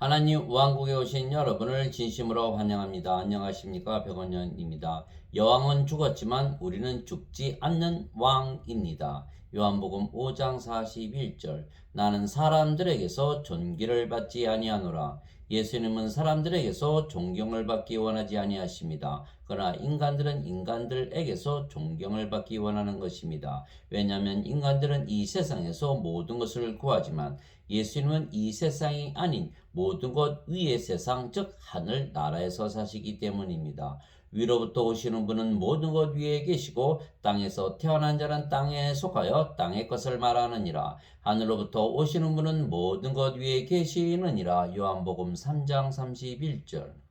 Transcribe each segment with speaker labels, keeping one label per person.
Speaker 1: 하나님 왕국에 오신 여러분을 진심으로 환영합니다. 안녕하십니까? 백원년입니다. 여왕은 죽었지만 우리는 죽지 않는 왕입니다. 요한복음 5장 41절. 나는 사람들에게서 존귀를 받지 아니하노라. 예수님은 사람들에게서 존경을 받기 원하지 아니하십니다. 그러나 인간들은 인간들에게서 존경을 받기 원하는 것입니다. 왜냐하면 인간들은 이 세상에서 모든 것을 구하지만 예수님은 이 세상이 아닌 모든 것 위의 세상, 즉 하늘 나라에서 사시기 때문입니다. 위로부터 오시는 분은 모든 것 위에 계시고 땅에서 태어난 자는 땅에 속하여 땅의 것을 말하느니라. 하늘로부터 오시는 분은 모든 것 위에 계시느니라. 요한복음 3장 31절.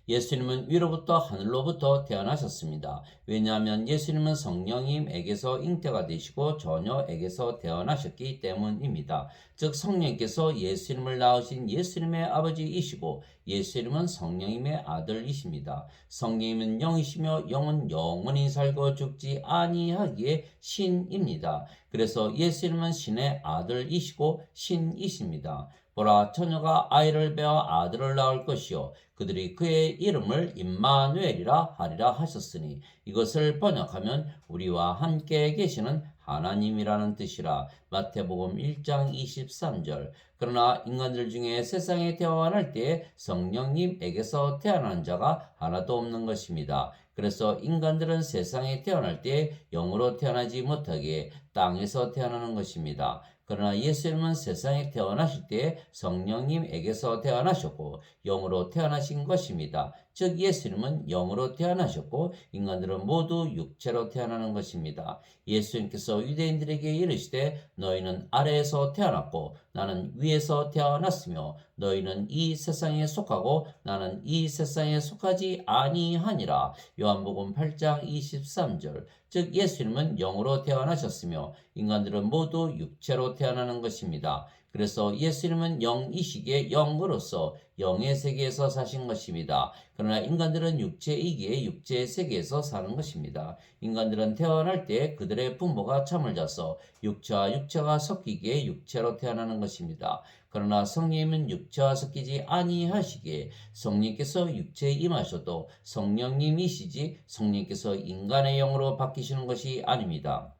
Speaker 1: 예수님은 위로부터 하늘로부터 태어나셨습니다. 왜냐하면 예수님은 성령님에게서 잉태가 되시고 처녀에게서 태어나셨기 때문입니다. 즉 성령께서 예수님을 낳으신 예수님의 아버지이시고 예수님은 성령님의 아들이십니다. 성령님은 영이시며 영은 영원히 살고 죽지 아니하기에 신입니다. 그래서 예수님은 신의 아들이시고 신이십니다. 보라, 처녀가 아이를 베어 아들을 낳을 것이요 그들이 그의 이름을 임마누엘이라 하리라 하셨으니 이것을 번역하면 우리와 함께 계시는 하나님이라는 뜻이라. 마태복음 1장 23절. 그러나 인간들 중에 세상에 태어날 때에 성령님에게서 태어난 자가 하나도 없는 것입니다. 그래서 인간들은 세상에 태어날 때 영으로 태어나지 못하게 땅에서 태어나는 것입니다. 그러나 예수님은 세상에 태어나실 때 성령님에게서 태어나셨고 영으로 태어나신 것입니다. 즉 예수님은 영으로 태어나셨고 인간들은 모두 육체로 태어나는 것입니다. 예수님께서 유대인들에게 이르시되 너희는 아래에서 태어났고 나는 위에서 태어났으며 너희는 이 세상에 속하고 나는 이 세상에 속하지 아니하니라. 요한복음 8장 23절. 즉 예수님은 영으로 태어나셨으며 인간들은 모두 육체로 태어나는 것입니다. 그래서 예수님은 영이시기에 영으로서 영의 세계에서 사신 것입니다. 그러나 인간들은 육체이기에 육체의 세계에서 사는 것입니다. 인간들은 태어날 때 그들의 부모가 잠을 자서 육체와 육체가 섞이기에 육체로 태어나는 것입니다. 그러나 성령님은 육체와 섞이지 아니하시기에 성령께서 육체에 임하셔도 성령님이시지 성령께서 인간의 영으로 바뀌시는 것이 아닙니다.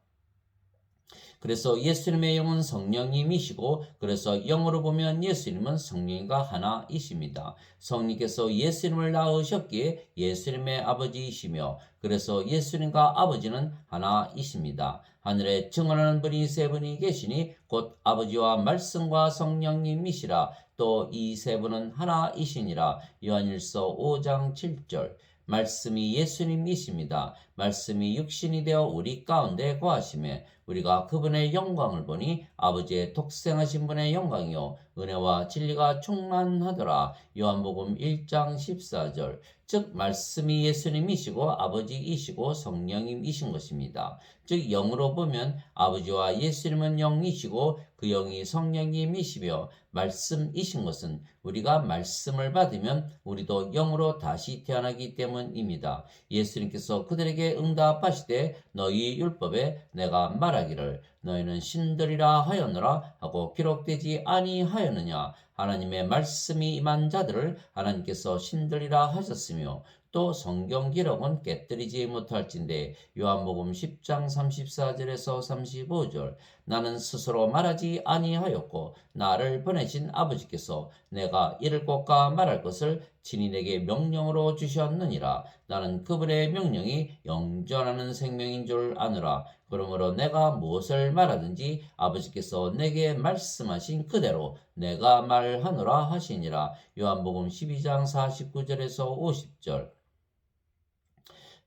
Speaker 1: 그래서 예수님의 영은 성령님이시고 그래서 영으로 보면 예수님은 성령과 하나이십니다. 성령께서 예수님을 낳으셨기에 예수님의 아버지이시며 그래서 예수님과 아버지는 하나이십니다. 하늘에 증언하는 분이 세 분이 계시니 곧 아버지와 말씀과 성령님이시라. 또 이 세 분은 하나이시니라. 요한일서 5장 7절. 말씀이 예수님이십니다. 말씀이 육신이 되어 우리 가운데 거하심에 우리가 그분의 영광을 보니 아버지의 독생하신 분의 영광이요 은혜와 진리가 충만하더라. 요한복음 1장 14절. 즉 말씀이 예수님이시고 아버지이시고 성령님이신 것입니다. 즉 영으로 보면 아버지와 예수님은 영이시고 그 영이 성령님이시며 말씀이신 것은 우리가 말씀을 받으면 우리도 영으로 다시 태어나기 때문입니다. 예수님께서 그들에게 응답하시되 너희 율법에 내가 말하기를 너희는 신들이라 하였노라 하고 기록되지 아니하였느냐. 하나님의 말씀이 임한 자들을 하나님께서 신들이라 하셨으며 또 성경 기록은 깨뜨리지 못할진대. 요한복음 10장 34절에서 35절. 나는 스스로 말하지 아니하였고 나를 보내신 아버지께서 내가 이를 곳과 말할 것을 친히 내게 명령으로 주셨느니라. 나는 그분의 명령이 영전하는 생명인 줄 아노라. 그러므로 내가 무엇을 말하든지 아버지께서 내게 말씀하신 그대로 내가 말하노라 하시니라. 요한복음 12장 49절에서 50절.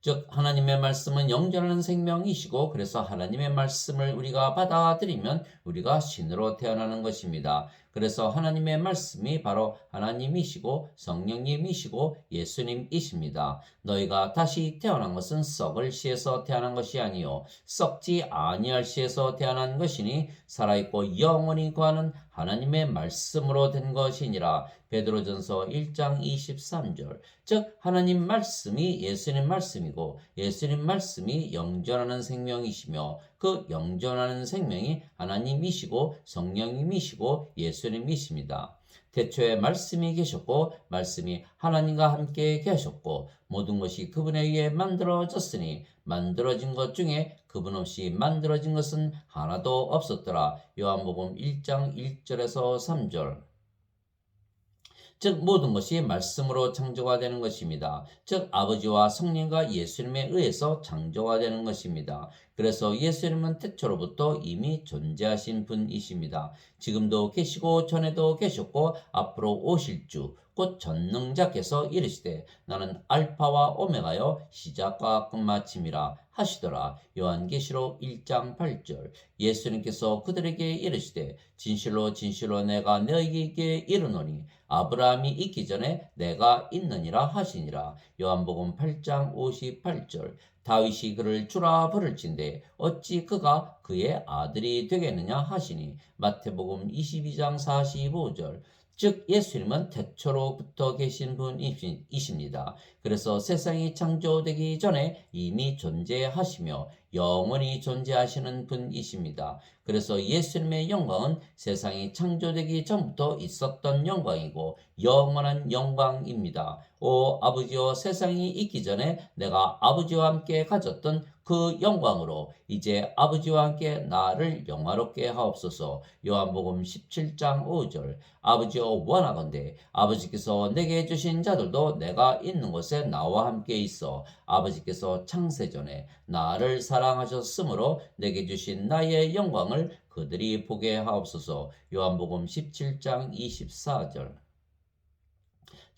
Speaker 1: 즉 하나님의 말씀은 영전하는 생명이시고 그래서 하나님의 말씀을 우리가 받아들이면 우리가 신으로 태어나는 것입니다. 그래서 하나님의 말씀이 바로 하나님이시고 성령님이시고 예수님이십니다. 너희가 다시 태어난 것은 썩을 씨에서 태어난 것이 아니요 썩지 아니할 씨에서 태어난 것이니 살아있고 영원히 거하는 하나님의 말씀으로 된 것이니라. 베드로전서 1장 23절. 즉 하나님 말씀이 예수님 말씀이고 예수님 말씀이 영전하는 생명이시며 그 영전하는 생명이 하나님이시고 성령님이시고 예수님이십니다. 태초에 말씀이 계셨고 말씀이 하나님과 함께 계셨고 모든 것이 그분에 의해 만들어졌으니 만들어진 것 중에 그분 없이 만들어진 것은 하나도 없었더라. 요한복음 1장 1절에서 3절. 즉 모든 것이 말씀으로 창조가 되는 것입니다. 즉 아버지와 성령과 예수님에 의해서 창조가 되는 것입니다. 그래서 예수님은 태초로부터 이미 존재하신 분이십니다. 지금도 계시고 전에도 계셨고 앞으로 오실 주 곧 전능자께서 이르시되 나는 알파와 오메가여 시작과 끝마침이라 하시더라. 요한계시록 1장 8절. 예수님께서 그들에게 이르시되 진실로 진실로 내가 너희에게 이르노니 아브라함이 있기 전에 내가 있느니라 하시니라. 요한복음 8장 58절. 다윗이 그를 주라 부를진대 어찌 그가 그의 아들이 되겠느냐 하시니. 마태복음 22장 45절. 즉 예수님은 태초로부터 계신 분이십니다. 그래서 세상이 창조되기 전에 이미 존재하시며 영원히 존재하시는 분이십니다. 그래서 예수님의 영광은 세상이 창조되기 전부터 있었던 영광이고 영원한 영광입니다. 오 아버지여, 세상이 있기 전에 내가 아버지와 함께 가졌던 그 영광으로 이제 아버지와 함께 나를 영화롭게 하옵소서. 요한복음 17장 5절. 아버지여, 원하건대 아버지께서 내게 주신 자들도 내가 있는 곳에 나와 함께 있어 아버지께서 창세전에 나를 사랑하셨으므로 내게 주신 나의 영광을 그들이 보게 하옵소서. 요한복음 17장 24절.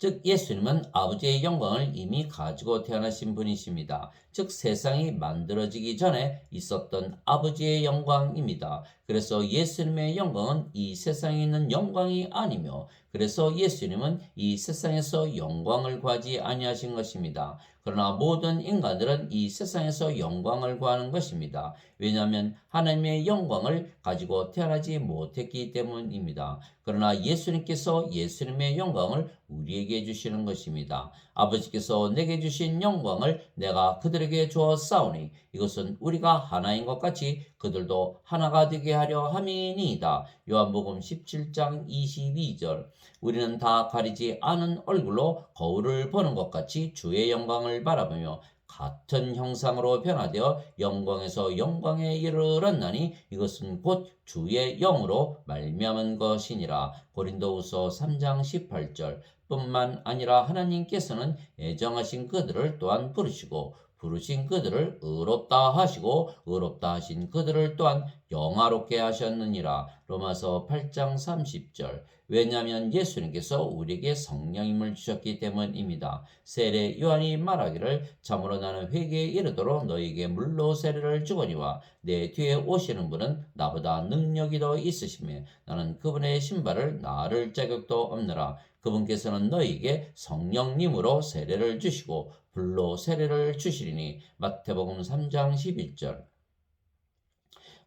Speaker 1: 즉 예수님은 아버지의 영광을 이미 가지고 태어나신 분이십니다. 즉 세상이 만들어지기 전에 있었던 아버지의 영광입니다. 그래서 예수님의 영광은 이 세상에 있는 영광이 아니며 그래서 예수님은 이 세상에서 영광을 구하지 아니하신 것입니다. 그러나 모든 인간들은 이 세상에서 영광을 구하는 것입니다. 왜냐하면 하나님의 영광을 가지고 태어나지 못했기 때문입니다. 그러나 예수님께서 예수님의 영광을 우리에게 주시는 것입니다. 아버지께서 내게 주신 영광을 내가 그들에게 주었사오니 이것은 우리가 하나인 것 같이 그들도 하나가 되게 하려 함이니이다. 요한복음 17장 22절. 우리는 다 가리지 않은 얼굴로 거울을 보는 것 같이 주의 영광을 바라보며 같은 형상으로 변화되어 영광에서 영광에 이르렀나니 이것은 곧 주의 영으로 말미암은 것이니라. 고린도후서 3장 18절. 뿐만 아니라 하나님께서는 애정하신 그들을 또한 부르시고 부르신 그들을 의롭다 하시고 의롭다 하신 그들을 또한 영화롭게 하셨느니라. 로마서 8장 30절. 왜냐하면 예수님께서 우리에게 성령님을 주셨기 때문입니다. 세례 요한이 말하기를 참으로 나는 회개에 이르도록 너희에게 물로 세례를 주거니와 내 뒤에 오시는 분은 나보다 능력이 더 있으시며 나는 그분의 신발을 나를 자격도 없느라. 그분께서는 너희에게 성령님으로 세례를 주시고 불로 세례를 주시리니. 마태복음 3장 11절.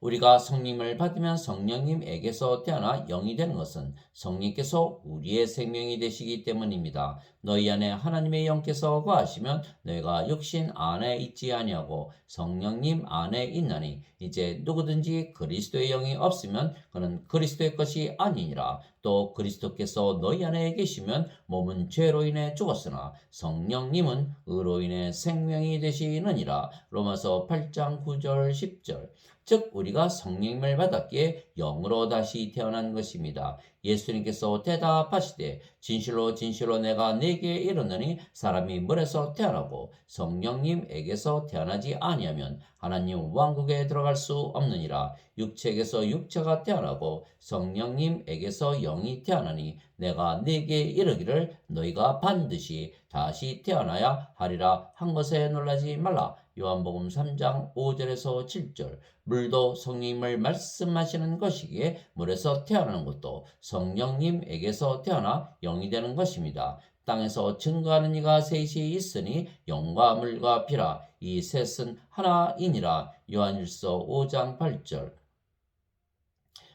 Speaker 1: 우리가 성령을 받으면 성령님에게서 태어나 영이 되는 것은 성령께서 우리의 생명이 되시기 때문입니다. 너희 안에 하나님의 영께서 거하시면 너희가 육신 안에 있지 아니하고 성령님 안에 있나니 이제 누구든지 그리스도의 영이 없으면 그는 그리스도의 것이 아니니라. 또 그리스도께서 너희 안에 계시면 몸은 죄로 인해 죽었으나 성령님은 의로 인해 생명이 되시느니라. 로마서 8장 9절 10절. 즉 우리가 성령님을 받았기에 영으로 다시 태어난 것입니다. 예수님께서 대답하시되 진실로 진실로 내가 네게 이르노니 사람이 물에서 태어나고 성령님에게서 태어나지 아니하면 하나님 왕국에 들어갈 수 없느니라. 육체에게서 육체가 태어나고 성령님에게서 영이 태어나니 내가 네게 이르기를 너희가 반드시 다시 태어나야 하리라 한 것에 놀라지 말라. 요한복음 3장 5절에서 7절. 물도 성령님을 말씀하시는 것이기에 물에서 태어나는 것도 성령님에게서 태어나 영이 되는 것입니다. 땅에서 증거하는 이가 셋이 있으니 영과 물과 피라. 이 셋은 하나이니라. 요한일서 5장 8절.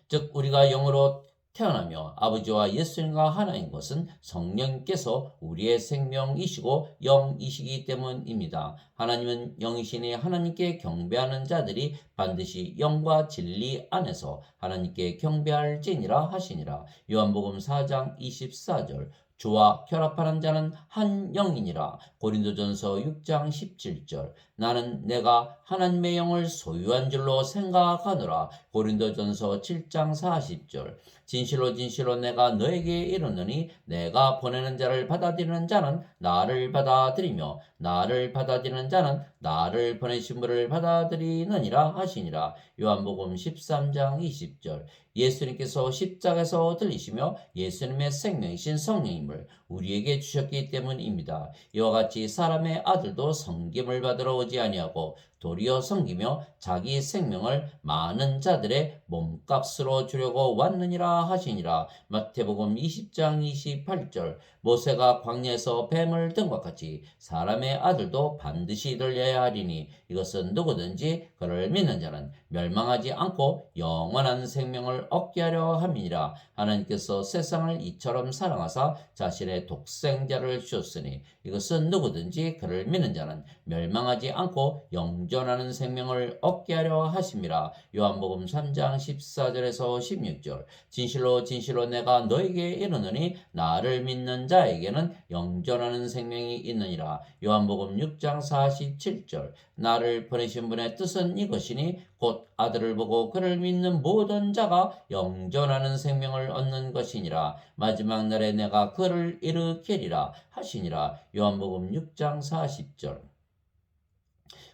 Speaker 1: 즉 우리가 영으로 태어나며 아버지와 예수님과 하나인 것은 성령께서 우리의 생명이시고 영이시기 때문입니다. 하나님은 영이시니 하나님께 경배하는 자들이 반드시 영과 진리 안에서 하나님께 경배할지니라 하시니라. 요한복음 4장 24절. 주와 결합하는 자는 한 영이니라. 고린도전서 6장 17절. 나는 내가 하나님의 영을 소유한 줄로 생각하노라. 고린도전서 7장 40절. 진실로 진실로 내가 너에게 이르노니 내가 보내는 자를 받아들이는 자는 나를 받아들이며 나를 받아들이는 자는 나를 보내신 분을 받아들이느니라 하시니라. 요한복음 13장 20절. 예수님께서 십자가에서 들리시며 예수님의 생명이신 성령님을 우리에게 주셨기 때문입니다. 이와 같이 사람의 아들도 섬김을 받으러 오지 아니하고 도리어 섬기며 자기 생명을 많은 자들의 몸값으로 주려고 왔느니라 하시니라. 마태복음 20장 28절. 모세가 광야에서 뱀을 든 것 같이 사람의 아들도 반드시 들려야 하리니 이것은 누구든지 그를 믿는 자는 멸망하지 않고 영원한 생명을 얻게 하려 함이니라. 하나님께서 세상을 이처럼 사랑하사 자신의 독생자를 주셨으니 이것은 누구든지 그를 믿는 자는 멸망하지 않고 영존하는 생명을 얻게 하려 하심이라. 요한복음 3장 14절에서 16절. 진실로 진실로 내가 너에게 이르노니 나를 믿는 자에게는 영존하는 생명이 있느니라. 요한복음 6장 47절. 나를 보내신 분의 뜻은 이것이니 곧 아들을 보고 그를 믿는 모든 자가 영존하는 생명을 얻는 것이니라. 마지막 날에 내가 그를 일으키리라 하시니라. 요한복음 6장 40절.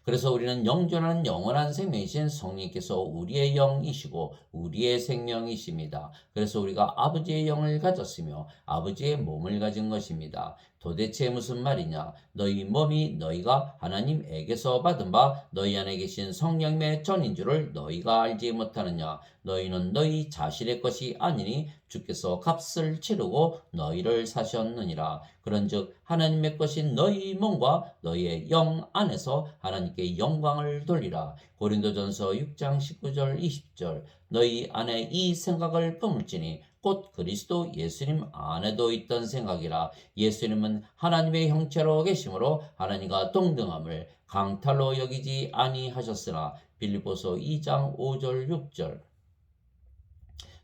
Speaker 1: 그래서 우리는 영존하는 영원한 생명이신 성령께서 우리의 영이시고 우리의 생명이십니다. 그래서 우리가 아버지의 영을 가졌으며 아버지의 몸을 가진 것입니다. 도대체 무슨 말이냐? 너희 몸이 너희가 하나님에게서 받은 바 너희 안에 계신 성령의 전인 줄을 너희가 알지 못하느냐? 너희는 너희 자신의 것이 아니니 주께서 값을 치르고 너희를 사셨느니라. 그런즉 하나님의 것인 너희 몸과 너희의 영 안에서 하나님께 영광을 돌리라. 고린도전서 6장 19절 20절. 너희 안에 이 생각을 품을지니 곧 그리스도 예수님 안에도 있던 생각이라. 예수님은 하나님의 형체로 계심으로 하나님과 동등함을 강탈로 여기지 아니하셨으나 빌립보서 2장 5절 6절.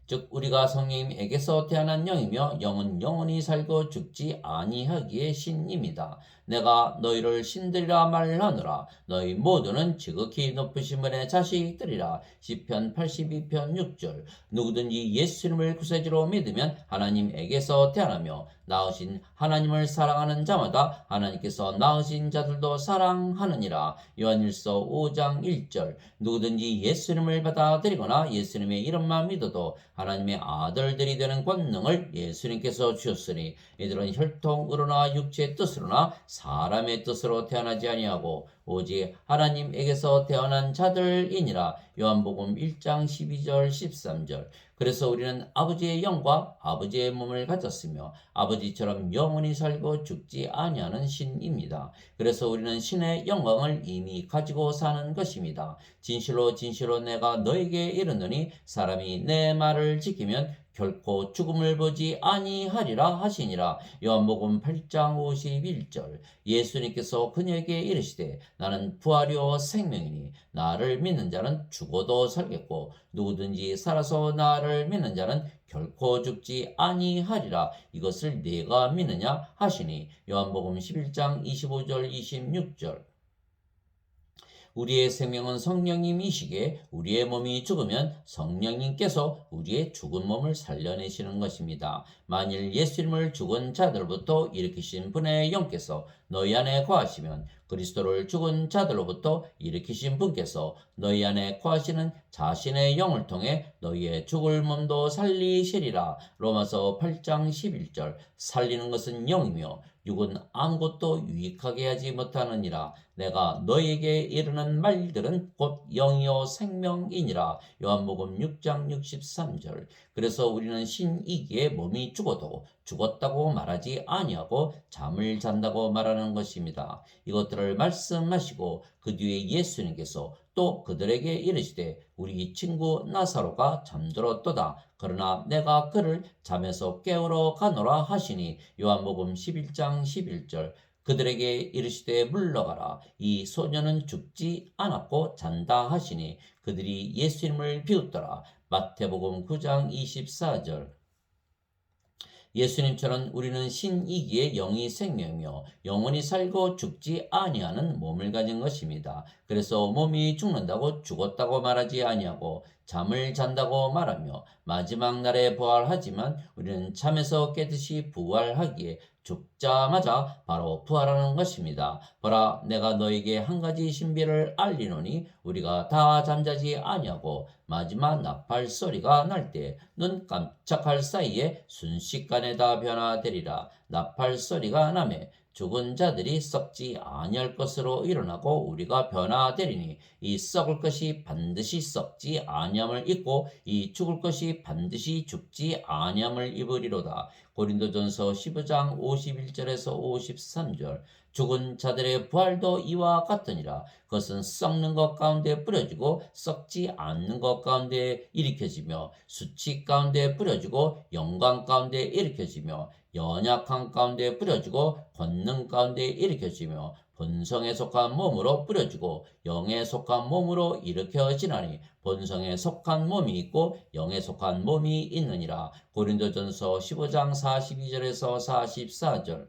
Speaker 1: 즉 우리가 성령님에게서 태어난 영이며 영은 영원히 살고 죽지 아니하기에 신입니다. 내가 너희를 신들이라 말하노라. 너희 모두는 지극히 높으신 분의 자식들이라. 시편 82편 6절. 누구든지 예수님을 구세주로 믿으면 하나님에게서 태어나며 낳으신 하나님을 사랑하는 자마다 하나님께서 낳으신 자들도 사랑하느니라. 요한일서 5장 1절. 누구든지 예수님을 받아들이거나 예수님의 이름만 믿어도 하나님의 아들들이 되는 권능을 예수님께서 주셨으니 이들은 혈통으로나 육체의 뜻으로나 사람의 뜻으로 태어나지 아니하고 오직 하나님에게서 태어난 자들이니라. 요한복음 1장 12절 13절. 그래서 우리는 아버지의 영과 아버지의 몸을 가졌으며 아버지처럼 영원히 살고 죽지 아니하는 신입니다. 그래서 우리는 신의 영광을 이미 가지고 사는 것입니다. 진실로 진실로 내가 너에게 이르노니 사람이 내 말을 지키면 결코 죽음을 보지 아니하리라 하시니라. 요한복음 8장 51절. 예수님께서 그녀에게 이르시되 나는 부활이요 생명이니 나를 믿는 자는 죽어도 살겠고 누구든지 살아서 나를 믿는 자는 결코 죽지 아니하리라. 이것을 네가 믿느냐 하시니. 요한복음 11장 25절 26절. 우리의 생명은 성령님이시기에 우리의 몸이 죽으면 성령님께서 우리의 죽은 몸을 살려내시는 것입니다. 만일 예수님을 죽은 자들로부터 일으키신 분의 영께서 너희 안에 거하시면 그리스도를 죽은 자들로부터 일으키신 분께서 너희 안에 거하시는 자신의 영을 통해 너희의 죽을 몸도 살리시리라. 로마서 8장 11절. 살리는 것은 영이며 육은 아무것도 유익하게 하지 못하느니라. 내가 너희에게 이르는 말들은 곧 영이요 생명이니라. 요한복음 6장 63절. 그래서 우리는 신이기에 몸이 죽어도 죽었다고 말하지 아니하고 잠을 잔다고 말하는 것입니다. 이것들을 말씀하시고 그 뒤에 예수님께서 또 그들에게 이르시되 우리 친구 나사로가 잠들었도다. 그러나 내가 그를 잠에서 깨우러 가노라 하시니 요한복음 11장 11절. 그들에게 이르시되 물러가라. 이 소년은 죽지 않았고 잔다 하시니 그들이 예수님을 비웃더라. 마태복음 9장 24절. 예수님처럼 우리는 신이기에 영이 생명이며 영원히 살고 죽지 아니하는 몸을 가진 것입니다. 그래서 몸이 죽는다고 죽었다고 말하지 아니하고 잠을 잔다고 말하며 마지막 날에 부활하지만 우리는 잠에서 깨듯이 부활하기에 죽자마자 바로 부활하는 것입니다. 보라, 내가 너에게 한 가지 신비를 알리노니 우리가 다 잠자지 아니하고 마지막 나팔 소리가 날 때 눈 깜짝할 사이에 순식간에 다 변화되리라. 나팔 소리가 나매 죽은 자들이 썩지 아니할 것으로 일어나고 우리가 변화되리니 이 썩을 것이 반드시 썩지 아니함을 입고 이 죽을 것이 반드시 죽지 아니함을 입으리로다. 고린도전서 15장 51절에서 53절. 죽은 자들의 부활도 이와 같으니라. 그것은 썩는 것 가운데 뿌려지고 썩지 않는 것 가운데 일으켜지며 수치 가운데 뿌려지고 영광 가운데 일으켜지며 연약한 가운데 뿌려지고 권능 가운데 일으켜지며 본성에 속한 몸으로 뿌려지고 영에 속한 몸으로 일으켜지나니 본성에 속한 몸이 있고 영에 속한 몸이 있느니라. 고린도전서 15장 42절에서 44절.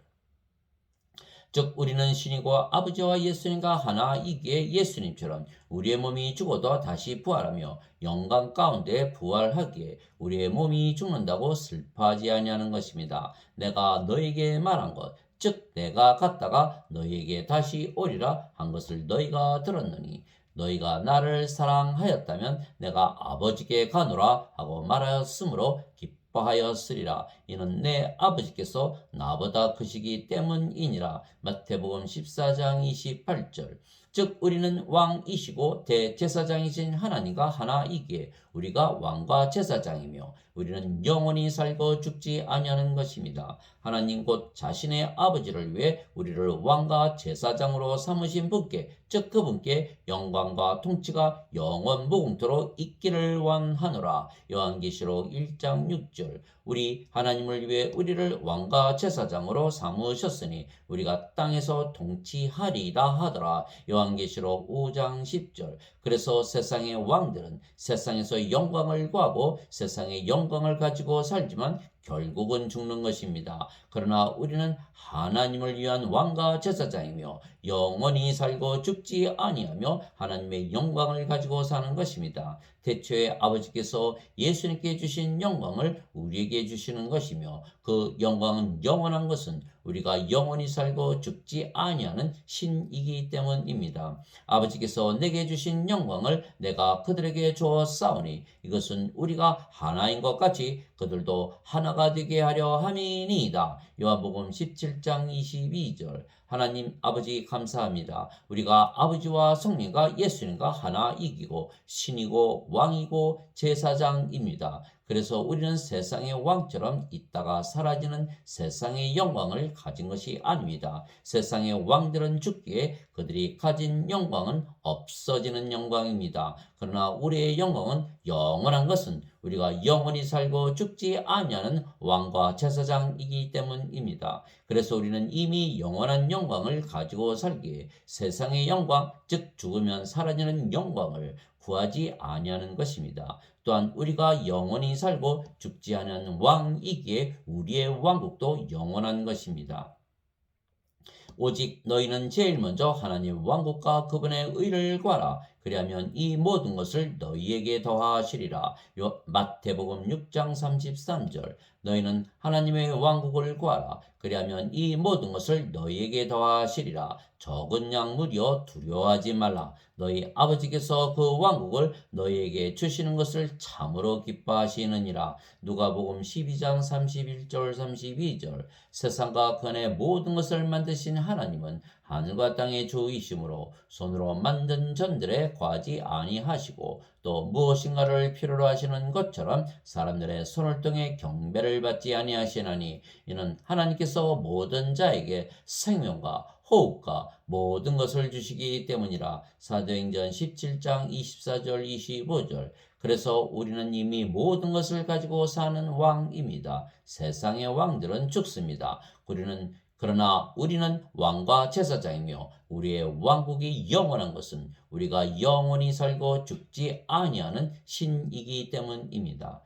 Speaker 1: 즉 우리는 신이고 아버지와 예수님과 하나이기에 예수님처럼 우리의 몸이 죽어도 다시 부활하며 영광 가운데 부활하기에 우리의 몸이 죽는다고 슬퍼하지 아니하는 것입니다. 내가 너에게 말한 것, 즉 내가 갔다가 너희에게 다시 오리라 한 것을 너희가 들었느니 너희가 나를 사랑하였다면 내가 아버지께 가노라 하고 말하였으므로 기뻐하였으리라. 이는 내 아버지께서 나보다 크시기 때문이니라. 마태복음 14장 28절. 즉 우리는 왕이시고 대제사장이신 하나님과 하나이기에 우리가 왕과 제사장이며 우리는 영원히 살고 죽지 아니하는 것입니다. 하나님 곧 자신의 아버지를 위해 우리를 왕과 제사장으로 삼으신 분께, 즉 그분께 영광과 통치가 영원 무궁토록 있기를 원하노라. 요한계시록 1장 6절. 우리 하나님을 위해 우리를 왕과 제사장으로 삼으셨으니 우리가 땅에서 통치하리이다 하더라. 요한계시록 5장 10절. 그래서 세상의 왕들은 세상에서 영광을 구하고 세상의 영광을 가지고 살지만 결국은 죽는 것입니다. 그러나 우리는 하나님을 위한 왕과 제사장이며 영원히 살고 죽지 아니하며 하나님의 영광을 가지고 사는 것입니다. 태초에 아버지께서 예수님께 주신 영광을 우리에게 주시는 것이며 그 영광은 영원한 것은 우리가 영원히 살고 죽지 아니하는 신이기 때문입니다. 아버지께서 내게 주신 영광을 내가 그들에게 주었사오니 이것은 우리가 하나인 것 같이 그들도 하나가 되게 하려 함이니이다. 요한복음 17장 22절. 하나님 아버지 감사합니다. 우리가 아버지와 성령과 예수님과 하나이기고 신이고 왕이고 제사장입니다. 그래서 우리는 세상의 왕처럼 있다가 사라지는 세상의 영광을 가진 것이 아닙니다. 세상의 왕들은 죽기에 그들이 가진 영광은 없어지는 영광입니다. 그러나 우리의 영광은 영원한 것은 우리가 영원히 살고 죽지 아니하는 왕과 제사장이기 때문입니다. 그래서 우리는 이미 영원한 영광을 가지고 살기에 세상의 영광, 즉 죽으면 사라지는 영광을 구하지 아니하는 것입니다. 또한 우리가 영원히 살고 죽지 않은 왕이기에 우리의 왕국도 영원한 것입니다. 오직 너희는 제일 먼저 하나님 왕국과 그분의 의를 구하라. 그리하면 이 모든 것을 너희에게 더하시리라. 마태복음 6장 33절. 너희는 하나님의 왕국을 구하라. 그리하면 이 모든 것을 너희에게 더하시리라. 적은 양물이여 두려워하지 말라. 너희 아버지께서 그 왕국을 너희에게 주시는 것을 참으로 기뻐하시느니라. 누가복음 12장 31절 32절. 세상과 그 안의 모든 것을 만드신 하나님은 하늘과 땅의 주이시므로 손으로 만든 전들에 과하지 아니하시고 또 무엇인가를 필요로 하시는 것처럼 사람들의 손을 통해 경배를 받지 아니하시나니 이는 하나님께서 모든 자에게 생명과 호흡과 모든 것을 주시기 때문이라. 사도행전 17장 24절 25절. 그래서 우리는 이미 모든 것을 가지고 사는 왕입니다. 세상의 왕들은 죽습니다. 그러나 우리는 왕과 제사장이며 우리의 왕국이 영원한 것은 우리가 영원히 살고 죽지 아니하는 신이기 때문입니다.